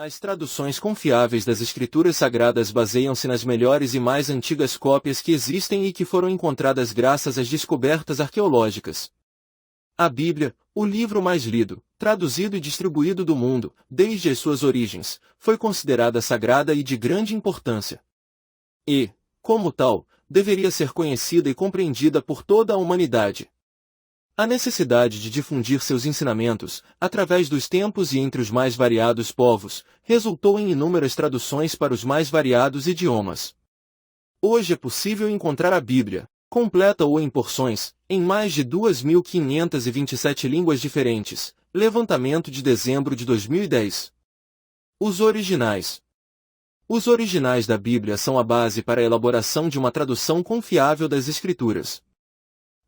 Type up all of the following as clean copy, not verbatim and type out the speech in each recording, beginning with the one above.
As traduções confiáveis das Escrituras Sagradas baseiam-se nas melhores e mais antigas cópias que existem e que foram encontradas graças às descobertas arqueológicas. A Bíblia, o livro mais lido, traduzido e distribuído do mundo, desde as suas origens, foi considerada sagrada e de grande importância. E, como tal, deveria ser conhecida e compreendida por toda a humanidade. A necessidade de difundir seus ensinamentos, através dos tempos e entre os mais variados povos, resultou em inúmeras traduções para os mais variados idiomas. Hoje é possível encontrar a Bíblia, completa ou em porções, em mais de 2.527 línguas diferentes. Levantamento de dezembro de 2010. Os originais. Os originais da Bíblia são a base para a elaboração de uma tradução confiável das Escrituras.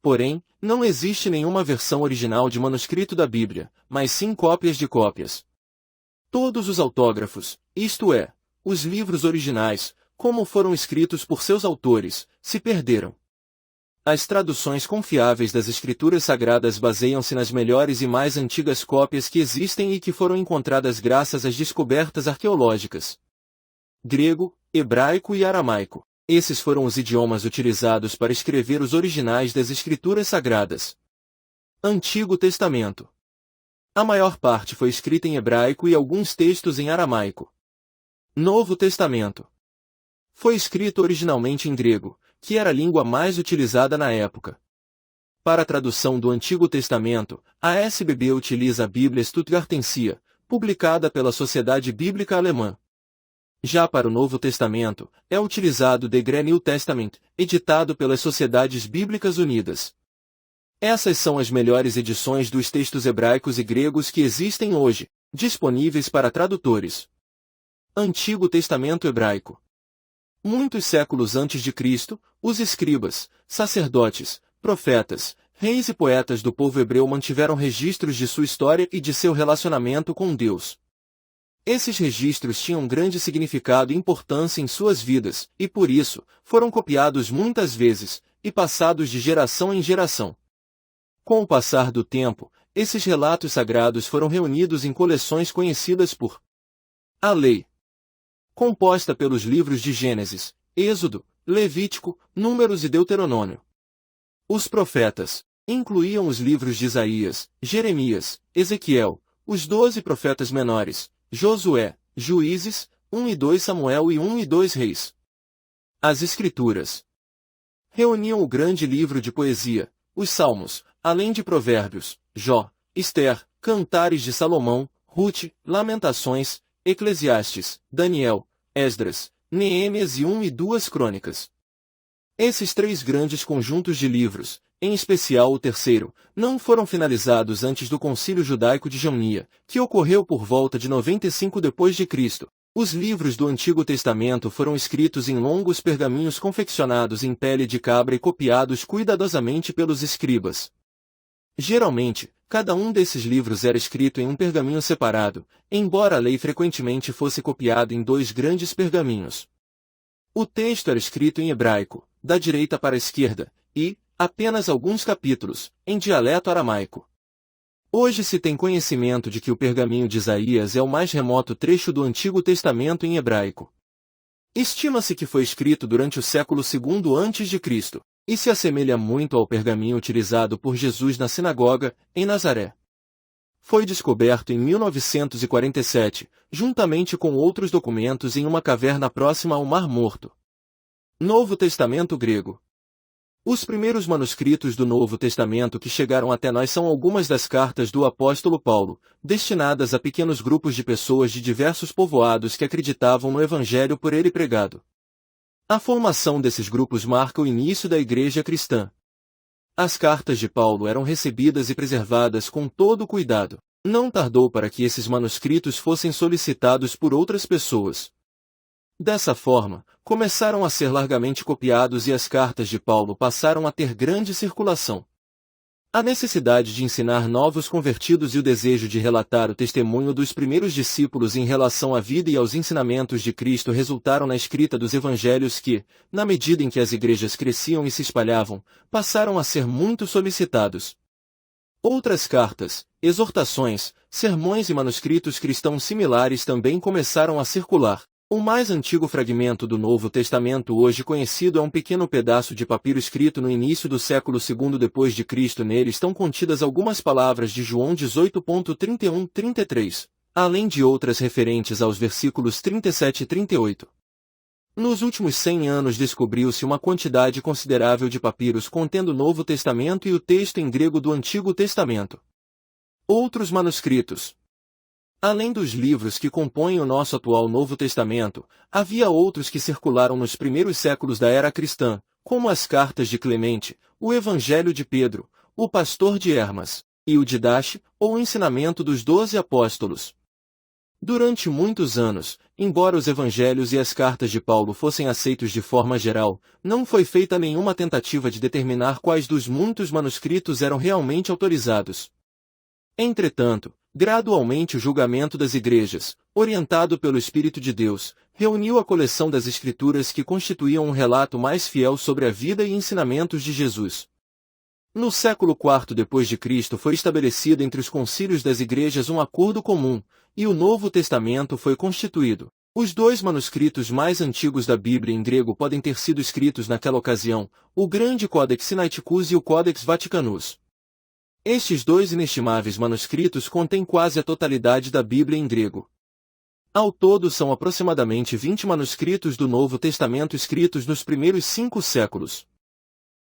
Porém, não existe nenhuma versão original de manuscrito da Bíblia, mas sim cópias de cópias. Todos os autógrafos, isto é, os livros originais, como foram escritos por seus autores, se perderam. As traduções confiáveis das Escrituras Sagradas baseiam-se nas melhores e mais antigas cópias que existem e que foram encontradas graças às descobertas arqueológicas. Grego, hebraico e aramaico. Esses foram os idiomas utilizados para escrever os originais das Escrituras Sagradas. Antigo Testamento. A maior parte foi escrita em hebraico e alguns textos em aramaico. Novo Testamento. Foi escrito originalmente em grego, que era a língua mais utilizada na época. Para a tradução do Antigo Testamento, a SBB utiliza a Bíblia Stuttgartensia, publicada pela Sociedade Bíblica Alemã. Já para o Novo Testamento, é utilizado The Great New Testament, editado pelas Sociedades Bíblicas Unidas. Essas são as melhores edições dos textos hebraicos e gregos que existem hoje, disponíveis para tradutores. Antigo Testamento Hebraico. Muitos séculos antes de Cristo, os escribas, sacerdotes, profetas, reis e poetas do povo hebreu mantiveram registros de sua história e de seu relacionamento com Deus. Esses registros tinham grande significado e importância em suas vidas, e por isso, foram copiados muitas vezes, e passados de geração em geração. Com o passar do tempo, esses relatos sagrados foram reunidos em coleções conhecidas por a Lei, composta pelos livros de Gênesis, Êxodo, Levítico, Números e Deuteronômio. Os profetas incluíam os livros de Isaías, Jeremias, Ezequiel, os 12 profetas menores, Josué, Juízes, 1 e 2 Samuel e 1 e 2 Reis. As Escrituras reuniam o grande livro de poesia, os Salmos, além de Provérbios, Jó, Ester, Cantares de Salomão, Rute, Lamentações, Eclesiastes, Daniel, Esdras, Neemias e 1 e 2 Crônicas. Esses três grandes conjuntos de livros, em especial o terceiro, não foram finalizados antes do Concílio Judaico de Jamnia, que ocorreu por volta de 95 d.C. Os livros do Antigo Testamento foram escritos em longos pergaminhos confeccionados em pele de cabra e copiados cuidadosamente pelos escribas. Geralmente, cada um desses livros era escrito em um pergaminho separado, embora a lei frequentemente fosse copiada em 2 grandes pergaminhos. O texto era escrito em hebraico, da direita para a esquerda, e, apenas alguns capítulos, em dialeto aramaico. Hoje se tem conhecimento de que o pergaminho de Isaías é o mais remoto trecho do Antigo Testamento em hebraico. Estima-se que foi escrito durante o século II a.C., e se assemelha muito ao pergaminho utilizado por Jesus na sinagoga, em Nazaré. Foi descoberto em 1947, juntamente com outros documentos em uma caverna próxima ao Mar Morto. Novo Testamento Grego. Os primeiros manuscritos do Novo Testamento que chegaram até nós são algumas das cartas do apóstolo Paulo, destinadas a pequenos grupos de pessoas de diversos povoados que acreditavam no Evangelho por ele pregado. A formação desses grupos marca o início da Igreja cristã. As cartas de Paulo eram recebidas e preservadas com todo cuidado. Não tardou para que esses manuscritos fossem solicitados por outras pessoas. Dessa forma, começaram a ser largamente copiados e as cartas de Paulo passaram a ter grande circulação. A necessidade de ensinar novos convertidos e o desejo de relatar o testemunho dos primeiros discípulos em relação à vida e aos ensinamentos de Cristo resultaram na escrita dos evangelhos que, na medida em que as igrejas cresciam e se espalhavam, passaram a ser muito solicitados. Outras cartas, exortações, sermões e manuscritos cristãos similares também começaram a circular. O mais antigo fragmento do Novo Testamento hoje conhecido é um pequeno pedaço de papiro escrito no início do século II depois de Cristo. Nele estão contidas algumas palavras de João 18.31-33, além de outras referentes aos versículos 37 e 38. Nos últimos 100 anos descobriu-se uma quantidade considerável de papiros contendo o Novo Testamento e o texto em grego do Antigo Testamento. Outros manuscritos. Além dos livros que compõem o nosso atual Novo Testamento, havia outros que circularam nos primeiros séculos da era cristã, como as cartas de Clemente, o Evangelho de Pedro, o Pastor de Hermas, e o Didache, ou o ensinamento dos 12 apóstolos. Durante muitos anos, embora os evangelhos e as cartas de Paulo fossem aceitos de forma geral, não foi feita nenhuma tentativa de determinar quais dos muitos manuscritos eram realmente autorizados. Entretanto, gradualmente o julgamento das igrejas, orientado pelo Espírito de Deus, reuniu a coleção das Escrituras que constituíam um relato mais fiel sobre a vida e ensinamentos de Jesus. No século IV d.C. foi estabelecido entre os concílios das igrejas um acordo comum, e o Novo Testamento foi constituído. Os dois manuscritos mais antigos da Bíblia em grego podem ter sido escritos naquela ocasião, o Grande Codex Sinaiticus e o Codex Vaticanus. Estes dois inestimáveis manuscritos contêm quase a totalidade da Bíblia em grego. Ao todo são aproximadamente 20 manuscritos do Novo Testamento escritos nos primeiros 5 séculos.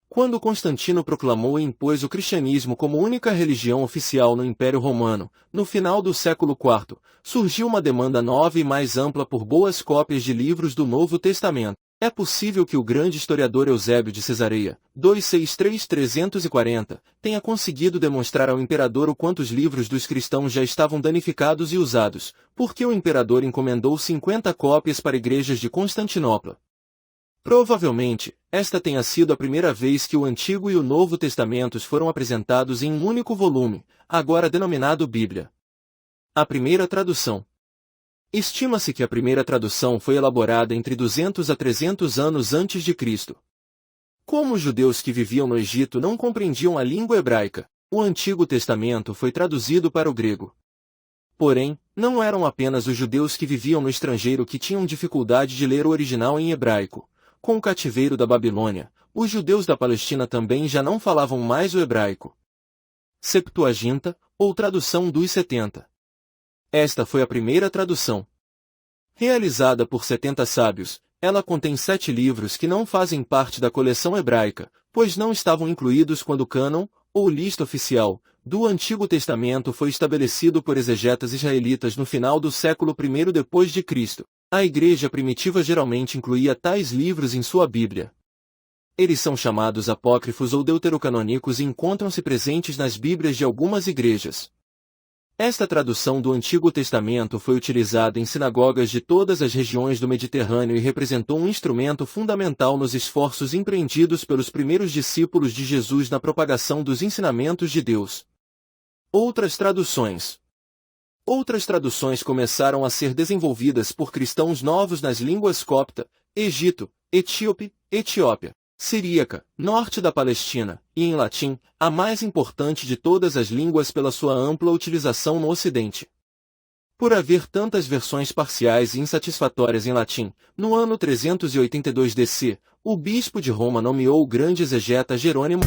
Quando Constantino proclamou e impôs o cristianismo como única religião oficial no Império Romano, no final do século IV, surgiu uma demanda nova e mais ampla por boas cópias de livros do Novo Testamento. É possível que o grande historiador Eusébio de Cesareia, 263-340, tenha conseguido demonstrar ao imperador o quanto os livros dos cristãos já estavam danificados e usados, porque o imperador encomendou 50 cópias para igrejas de Constantinopla. Provavelmente, esta tenha sido a primeira vez que o Antigo e o Novo Testamentos foram apresentados em um único volume, agora denominado Bíblia. A primeira tradução. Estima-se que a primeira tradução foi elaborada entre 200 a 300 anos antes de Cristo. Como os judeus que viviam no Egito não compreendiam a língua hebraica, o Antigo Testamento foi traduzido para o grego. Porém, não eram apenas os judeus que viviam no estrangeiro que tinham dificuldade de ler o original em hebraico. Com o cativeiro da Babilônia, os judeus da Palestina também já não falavam mais o hebraico. Septuaginta, ou tradução dos 70. Esta foi a primeira tradução. Realizada por 70 sábios, ela contém 7 livros que não fazem parte da coleção hebraica, pois não estavam incluídos quando o cânon, ou lista oficial, do Antigo Testamento foi estabelecido por exegetas israelitas no final do século I d.C. A igreja primitiva geralmente incluía tais livros em sua Bíblia. Eles são chamados apócrifos ou deuterocanônicos e encontram-se presentes nas Bíblias de algumas igrejas. Esta tradução do Antigo Testamento foi utilizada em sinagogas de todas as regiões do Mediterrâneo e representou um instrumento fundamental nos esforços empreendidos pelos primeiros discípulos de Jesus na propagação dos ensinamentos de Deus. Outras traduções. Outras traduções começaram a ser desenvolvidas por cristãos novos nas línguas copta, Egito, etíope, Etiópia, siríaca, norte da Palestina, e em latim, a mais importante de todas as línguas pela sua ampla utilização no Ocidente. Por haver tantas versões parciais e insatisfatórias em latim, no ano 382 DC, o bispo de Roma nomeou o grande exegeta Jerônimo